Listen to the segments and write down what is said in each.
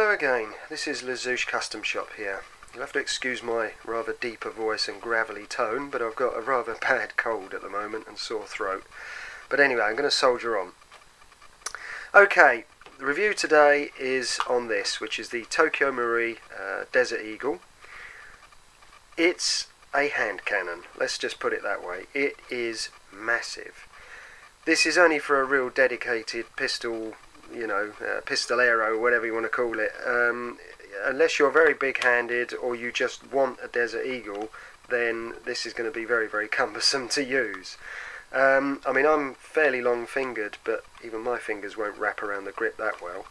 Hello again, this is Lazouche Custom Shop here. You'll have to excuse my rather deeper voice and gravelly tone, but I've got a rather bad cold at the moment and sore throat. But anyway, I'm going to soldier on. Okay, the review today is on this, which is the Tokyo Marui Desert Eagle. It's a hand cannon, let's just put it that way. It is massive. This is only for a real dedicated pistol, pistolero, whatever you want to call it. Unless you're very big-handed or you just want a Desert Eagle, then this is going to be very, very cumbersome to use. I mean, I'm fairly long-fingered, but even my fingers won't wrap around the grip that well.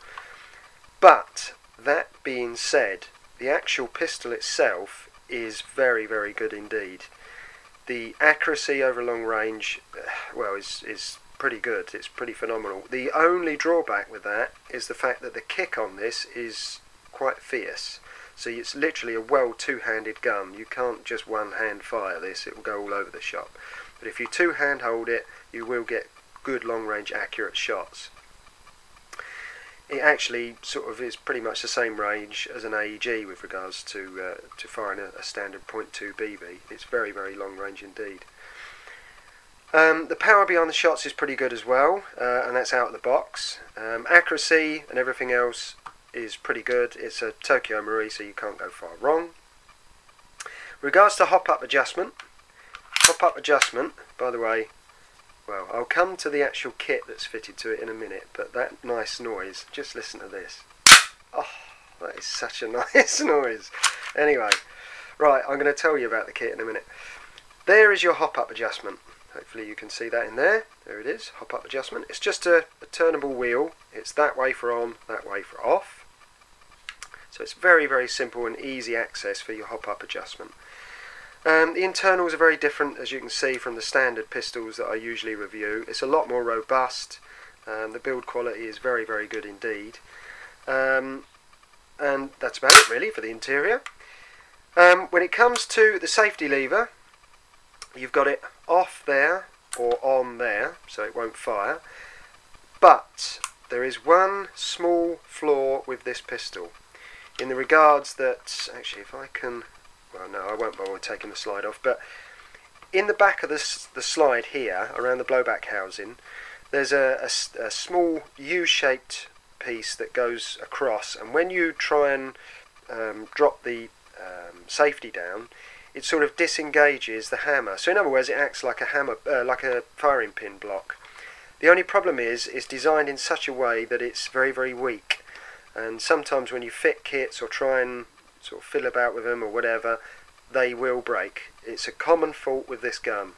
But, that being said, the actual pistol itself is very, very good indeed. The accuracy over long range, well, is pretty good. It's pretty phenomenal. The only drawback with that is the fact that the kick on this is quite fierce. So it's literally a well two-handed gun. You can't just one-hand fire this. It will go all over the shop. But if you two-hand hold it, you will get good long-range accurate shots. It actually sort of is pretty much the same range as an AEG with regards to firing a standard .2 BB. It's very, very long range indeed. The power behind the shots is pretty good as well, and that's out of the box. Accuracy and everything else is pretty good. It's a Tokyo Marui, so you can't go far wrong. Regards to hop-up adjustment, by the way, well, I'll come to the actual kit that's fitted to it in a minute, but that nice noise, just listen to this. Oh, that is such a nice noise. Anyway, right, I'm going to tell you about the kit in a minute. There is your hop-up adjustment. Hopefully you can see that in there. There it is, hop-up adjustment. It's just a turnable wheel. It's that way for on, that way for off. So it's very, very simple and easy access for your hop-up adjustment. The internals are very different, as you can see, from the standard pistols that I usually review. It's a lot more robust. The build quality is very, very good indeed. And that's about it really for the interior. When it comes to the safety lever, you've got it off there or on there, so it won't fire. But there is one small flaw with this pistol, in the regards that, actually if I can, well no, I won't bother taking the slide off, but in the back of the slide here, around the blowback housing, there's a small U-shaped piece that goes across, and when you try and drop the safety down, it sort of disengages the hammer. So in other words, it acts like a hammer, like a firing pin block. The only problem is, it's designed in such a way that it's very, very weak. And sometimes when you fit kits or try and sort of fiddle about with them or whatever, they will break. It's a common fault with this gun.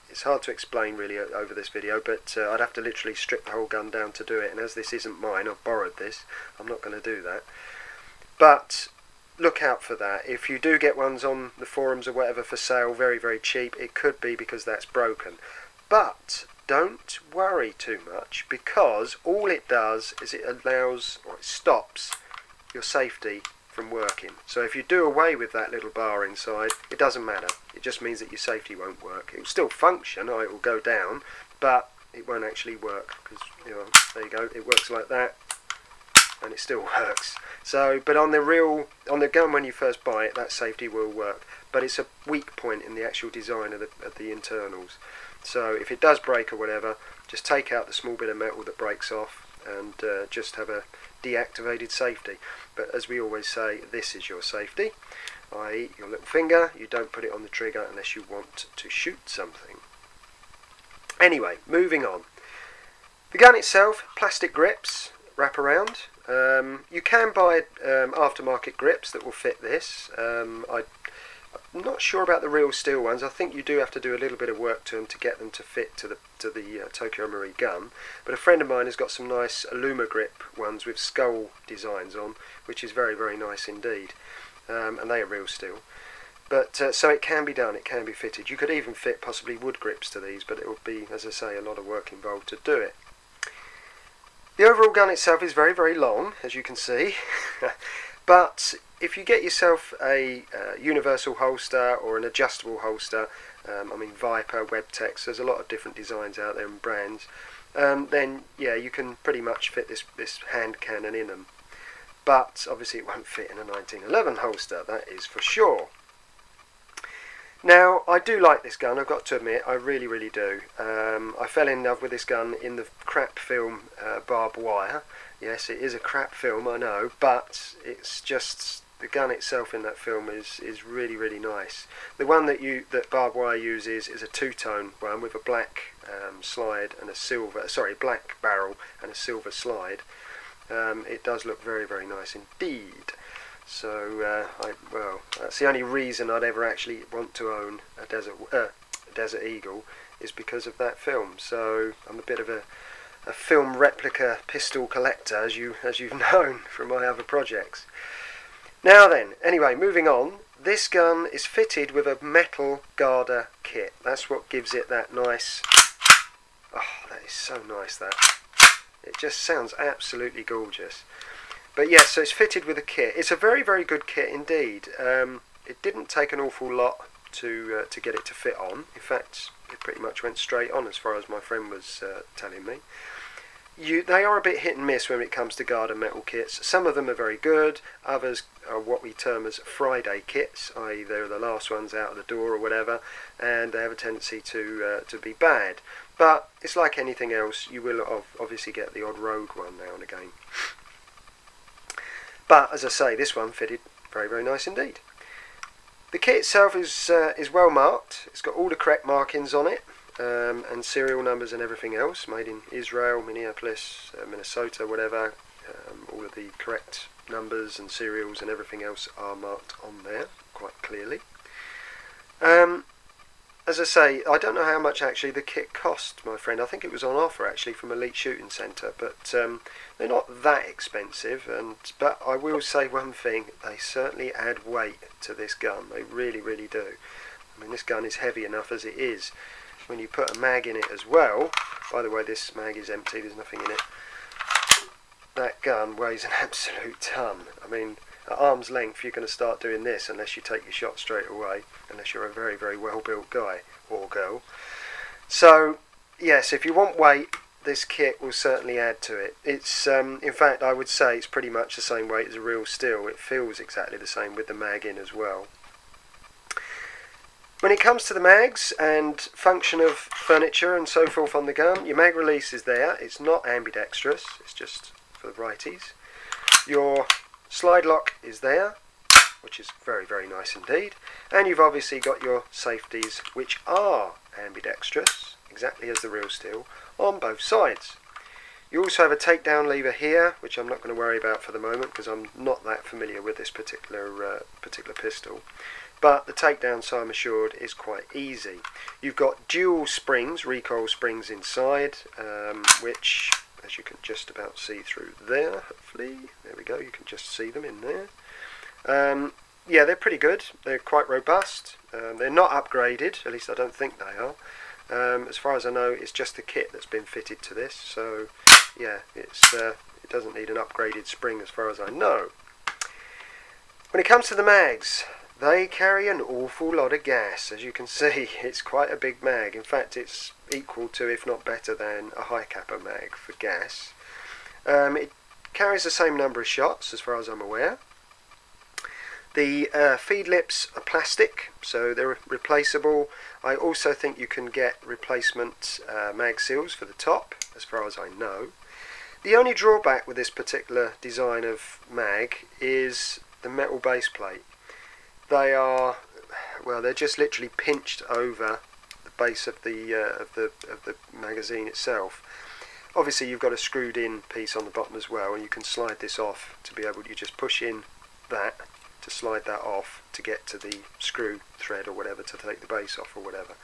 It's hard to explain really over this video, but I'd have to literally strip the whole gun down to do it. And as this isn't mine, I've borrowed this, I'm not going to do that. But look out for that. If you do get ones on the forums or whatever for sale very, very cheap, it could be because that's broken. But don't worry too much, because all it does is it allows, or it stops your safety from working. So if you do away with that little bar inside, it doesn't matter. It just means that your safety won't work. It will still function, or it will go down, but it won't actually work, because, there you go, it works like that, and it still works. So, but on the gun when you first buy it, that safety will work. But it's a weak point in the actual design of the internals. So if it does break or whatever, just take out the small bit of metal that breaks off and just have a deactivated safety. But as we always say, this is your safety, i.e. your little finger. You don't put it on the trigger unless you want to shoot something. Anyway, moving on. The gun itself, plastic grips, wrap around. You can buy aftermarket grips that will fit this. I'm not sure about the real steel ones. I think you do have to do a little bit of work to them to get them to fit to the Tokyo Marui gun. But a friend of mine has got some nice Alumagrip ones with skull designs on, which is very, very nice indeed. And they are real steel. But so it can be done, it can be fitted. You could even fit possibly wood grips to these, but it would be, as I say, a lot of work involved to do it. The overall gun itself is very, very long, as you can see, but if you get yourself a universal holster or an adjustable holster, I mean Viper, Webtex, there's a lot of different designs out there and brands, then yeah, you can pretty much fit this hand cannon in them. but obviously it won't fit in a 1911 holster, that is for sure. Now, I do like this gun, I've got to admit, I really, really do. I fell in love with this gun in the crap film Barbed Wire. Yes, it is a crap film, I know, but it's just, the gun itself in that film is really, really nice. The one that Barbed Wire uses is a two-tone one with a black slide and a silver, sorry, black barrel and a silver slide. It does look very, very nice indeed. So, well, that's the only reason I'd ever actually want to own a Desert Eagle, is because of that film. So I'm a bit of a film replica pistol collector, as you've known from my other projects. Now then, anyway, moving on. This gun is fitted with a metal Garda kit. That's what gives it that nice. Oh, that is so nice. That it just sounds absolutely gorgeous. But yes, so it's fitted with a kit. It's a very, very good kit indeed. It didn't take an awful lot to get it to fit on. In fact, it pretty much went straight on, as far as my friend was telling me. They are a bit hit and miss when it comes to Garda metal kits. Some of them are very good. Others are what we term as Friday kits, i.e. they're the last ones out of the door or whatever, and they have a tendency to be bad. But it's like anything else. You will obviously get the odd rogue one now and again. But as I say, this one fitted very, very nice indeed. The kit itself is well marked. It's got all the correct markings on it, and serial numbers and everything else. Made in Israel, Minneapolis, Minnesota, whatever. All of the correct numbers and serials and everything else are marked on there quite clearly. As I say, I don't know how much actually the kit cost, my friend. I think it was on offer actually from Elite Shooting Centre, but they're not that expensive. But I will say one thing: they certainly add weight to this gun. They really, really do. I mean, this gun is heavy enough as it is. When you put a mag in it as well. By the way, this mag is empty. There's nothing in it. That gun weighs an absolute ton. I mean, at arm's length you're going to start doing this unless you take your shot straight away, unless you're a very, very well built guy or girl. So yes, if you want weight, this kit will certainly add to it. It's in fact, I would say it's pretty much the same weight as a real steel. It feels exactly the same with the mag in as well. When it comes to the mags and function of furniture and so forth on the gun, your mag release is there. It's not ambidextrous, it's just for the righties. Your slide lock is there, which is very, very nice indeed. And you've obviously got your safeties, which are ambidextrous, exactly as the real steel, on both sides. You also have a takedown lever here, which I'm not going to worry about for the moment because I'm not that familiar with this particular pistol. But the takedown, so I'm assured, is quite easy. You've got dual springs, recoil springs inside, which, as you can just about see through there, hopefully. There we go, you can just see them in there. Yeah, they're pretty good. They're quite robust. They're not upgraded, at least I don't think they are. As far as I know, it's just the kit that's been fitted to this. So, yeah, it doesn't need an upgraded spring as far as I know. When it comes to the mags, they carry an awful lot of gas. As you can see, it's quite a big mag. In fact, it's equal to, if not better than, a high capper mag for gas. It carries the same number of shots, as far as I'm aware. The feed lips are plastic, so they're replaceable. I also think you can get replacement mag seals for the top, as far as I know. The only drawback with this particular design of mag is the metal base plate. They are, well, they're just literally pinched over the base of the magazine itself. Obviously, you've got a screwed-in piece on the bottom as well, and you can slide this off to be able to just push in that to slide that off to get to the screw thread or whatever to take the base off or whatever.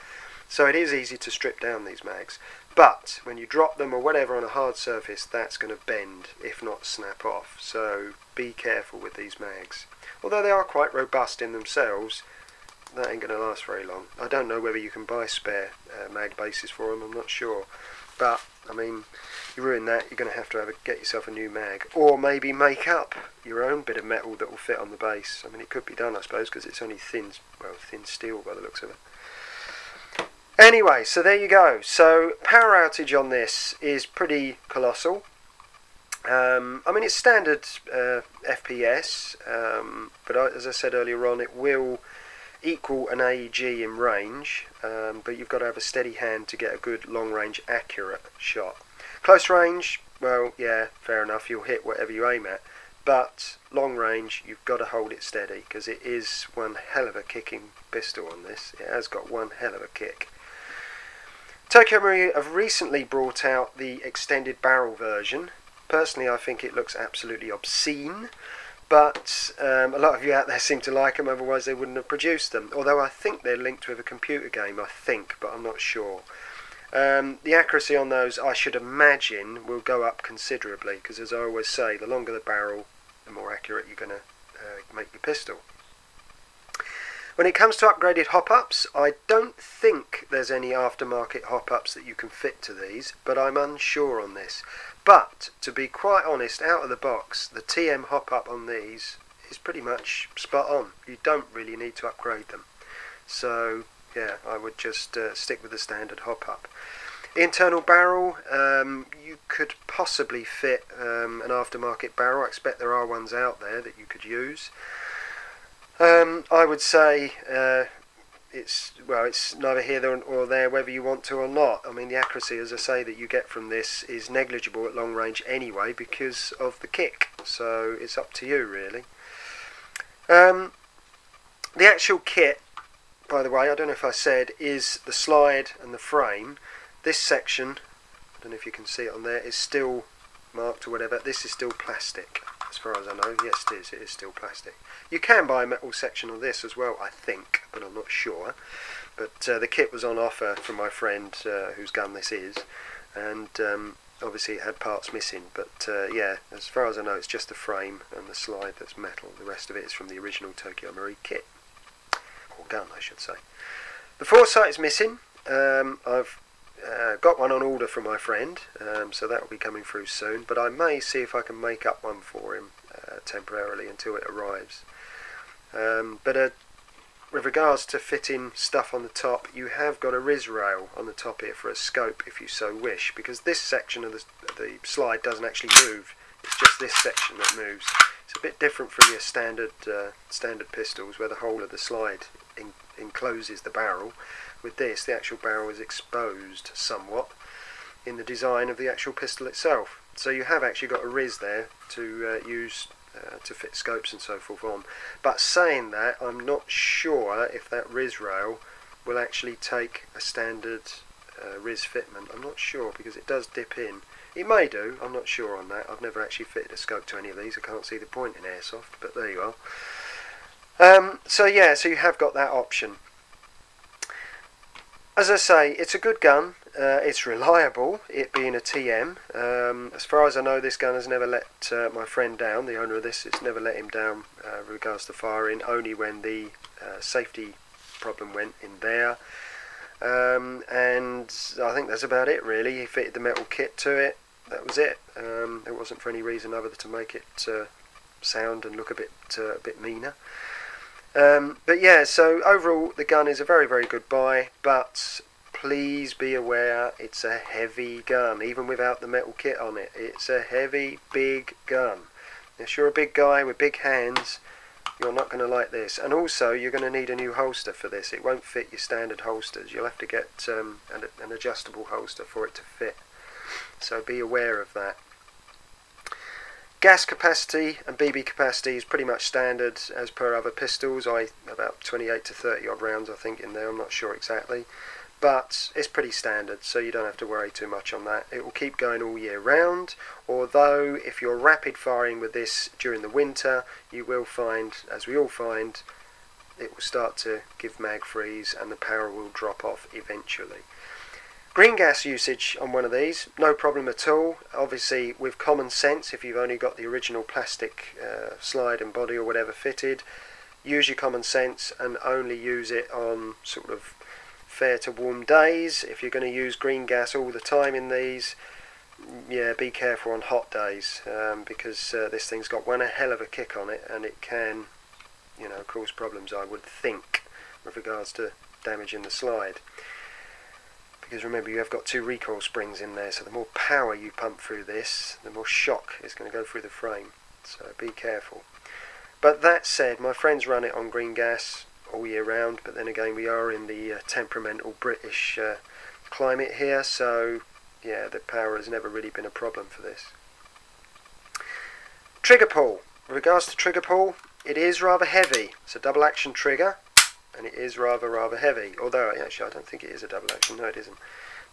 So it is easy to strip down these mags, but when you drop them or whatever on a hard surface, that's going to bend, if not snap off. So be careful with these mags. Although they are quite robust in themselves, that ain't going to last very long. I don't know whether you can buy spare mag bases for them, I'm not sure. But, I mean, you ruin that, you're going to have get yourself a new mag. Or maybe make up your own bit of metal that will fit on the base. I mean, it could be done, I suppose, because it's only thin steel by the looks of it. Anyway, so there you go. So, power outage on this is pretty colossal. I mean, it's standard FPS, but as I said earlier on, it will equal an AEG in range, but you've got to have a steady hand to get a good long-range accurate shot. Close range, well, yeah, fair enough, you'll hit whatever you aim at, but long range, you've got to hold it steady, because it is one hell of a kicking pistol on this. It has got one hell of a kick. Tokyo Marine have recently brought out the extended barrel version. Personally, I think it looks absolutely obscene, but a lot of you out there seem to like them, otherwise they wouldn't have produced them. Although I think they're linked with a computer game, I think, but I'm not sure. The accuracy on those, I should imagine, will go up considerably, because as I always say, the longer the barrel, the more accurate you're going to make your pistol. When it comes to upgraded hop-ups, I don't think there's any aftermarket hop-ups that you can fit to these, but I'm unsure on this. But, to be quite honest, out of the box, the TM hop-up on these is pretty much spot on. You don't really need to upgrade them. So, yeah, I would just stick with the standard hop-up. Internal barrel, you could possibly fit an aftermarket barrel. I expect there are ones out there that you could use. I would say it's neither here nor there whether you want to or not. I mean, the accuracy, as I say, that you get from this is negligible at long range anyway because of the kick, so it's up to you really. The actual kit, by the way, I don't know if I said, is the slide and the frame. This section, I don't know if you can see it on there, is still marked or whatever. This is still plastic, as far as I know. Yes, it is still plastic. You can buy a metal section of this as well, I think, but I'm not sure. But the kit was on offer from my friend whose gun this is, and obviously it had parts missing. But yeah, as far as I know, it's just the frame and the slide that's metal. The rest of it is from the original Tokyo Marine kit, or gun, I should say. The foresight is missing. I've got one on order from my friend, so that will be coming through soon. But I may see if I can make up one for him temporarily until it arrives. But with regards to fitting stuff on the top, you have got a RIS rail on the top here for a scope if you so wish, because this section of the slide doesn't actually move. It's just this section that moves. It's a bit different from your standard pistols where the whole of the slide encloses the barrel. With this, the actual barrel is exposed somewhat in the design of the actual pistol itself. So you have actually got a RIS there to use to fit scopes and so forth on. But saying that, I'm not sure if that RIS rail will actually take a standard RIS fitment. I'm not sure because it does dip in. It may do, I'm not sure on that. I've never actually fitted a scope to any of these. I can't see the point in airsoft, but there you are. So yeah, so you have got that option. As I say, it's a good gun. It's reliable, it being a TM. As far as I know, this gun has never let my friend down, the owner of this. It's never let him down with regards to firing, only when the safety problem went in there. And I think that's about it really. He fitted the metal kit to it, that was it. It wasn't for any reason other than to make it sound and look a bit meaner. But yeah, so overall the gun is a very, very good buy, but please be aware it's a heavy gun, even without the metal kit on it. It's a heavy, big gun. If you're a big guy with big hands, you're not going to like this. And also, you're going to need a new holster for this. It won't fit your standard holsters. You'll have to get an adjustable holster for it to fit. So be aware of that. Gas capacity and BB capacity is pretty much standard as per other pistols. About 28 to 30 odd rounds I think in there, I'm not sure exactly. But it's pretty standard, so you don't have to worry too much on that. It will keep going all year round, although if you're rapid firing with this during the winter, you will find, as we all find, it will start to give mag freeze and the power will drop off eventually. Green gas usage on one of these, no problem at all. Obviously with common sense, if you've only got the original plastic slide and body or whatever fitted, use your common sense and only use it on sort of fair to warm days. If you're going to use green gas all the time in these, yeah, be careful on hot days, because this thing's got one hell of a kick on it and it can, you know, cause problems, I would think, with regards to damaging the slide. because remember you have got 2 recoil springs in there, so the more power you pump through this, the more shock is going to go through the frame, so be careful. But that said, my friends run it on green gas all year round, but then again we are in the temperamental British climate here, so yeah, the power has never really been a problem for this. Trigger pull. With regards to trigger pull, it is rather heavy. It's a double action trigger, and it is rather heavy, although actually I don't think it is a double action, no it isn't,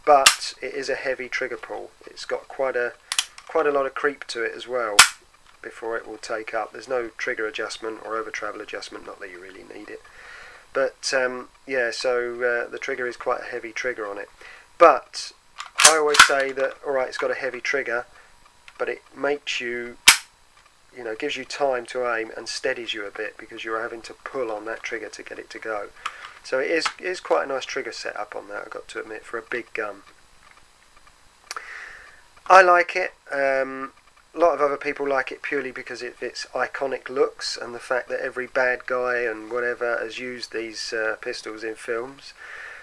but it is a heavy trigger pull. It's got quite a lot of creep to it as well before it will take up. There's no trigger adjustment or over travel adjustment, not that you really need it, but yeah, so the trigger is quite a heavy trigger on it. But I always say that alright, it's got a heavy trigger, but it makes you, gives you time to aim and steadies you a bit, because you're having to pull on that trigger to get it to go. So it is quite a nice trigger setup on that, I've got to admit, for a big gun. I like it. A lot of other people like it purely because of its iconic looks and the fact that every bad guy and whatever has used these pistols in films.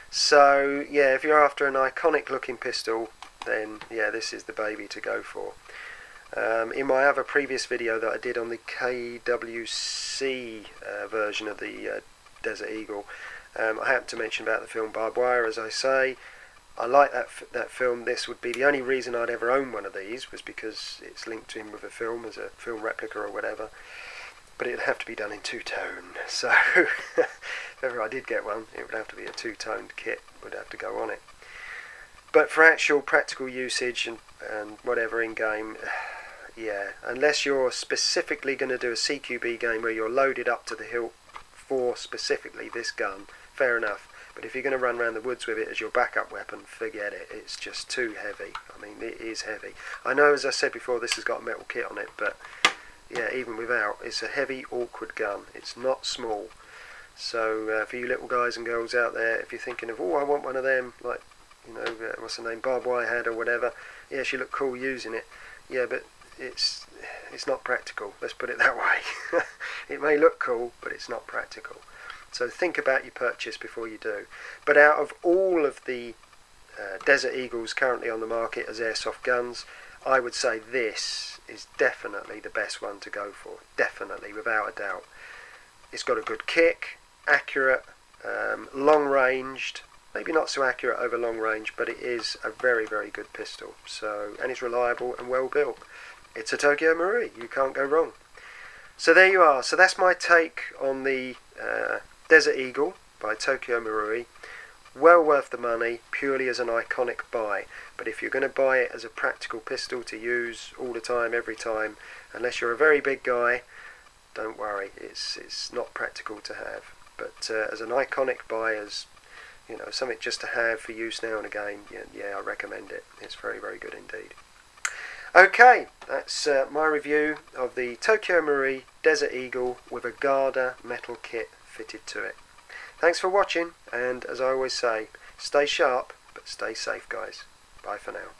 So yeah, if you're after an iconic looking pistol, then yeah, this is the baby to go for. In my other previous video that I did on the KWC version of the Desert Eagle, I happened to mention about the film Barbed Wire. As I say, I like that film. This would be the only reason I'd ever own one of these, was because it's linked in with a film as a film replica or whatever. But it'd have to be done in 2-tone. So if ever I did get one, it would have to be a 2-toned kit, would have to go on it. But for actual practical usage and whatever in game, yeah, unless you're specifically going to do a CQB game where you're loaded up to the hilt for specifically this gun, fair enough. But if you're going to run around the woods with it as your backup weapon, forget it. It's just too heavy. I mean, it is heavy. I know, as I said before, this has got a metal kit on it, but yeah, even without, it's a heavy, awkward gun. It's not small. So for you little guys and girls out there, if you're thinking of, oh, I want one of them, like, what's her name, Barbed Wire had or whatever, yeah, she looked cool using it. Yeah, but it's not practical. Let's put it that way. It may look cool, but it's not practical. So think about your purchase before you do. But out of all of the Desert Eagles currently on the market as airsoft guns, I would say this is definitely the best one to go for. Definitely, without a doubt. It's got a good kick, accurate, long-ranged. Maybe not so accurate over long range, but it is a very good pistol. So, and it's reliable and well built. It's a Tokyo Marui. You can't go wrong. So there you are. So that's my take on the Desert Eagle by Tokyo Marui. Well worth the money, purely as an iconic buy. But if you're going to buy it as a practical pistol to use all the time, every time, unless you're a very big guy, don't worry, it's not practical to have. But as an iconic buy, as something just to have for use now and again, yeah, I recommend it. It's very good indeed. Okay, that's my review of the Tokyo Marui Desert Eagle with a Garda metal kit fitted to it. Thanks for watching, and as I always say, stay sharp, but stay safe, guys. Bye for now.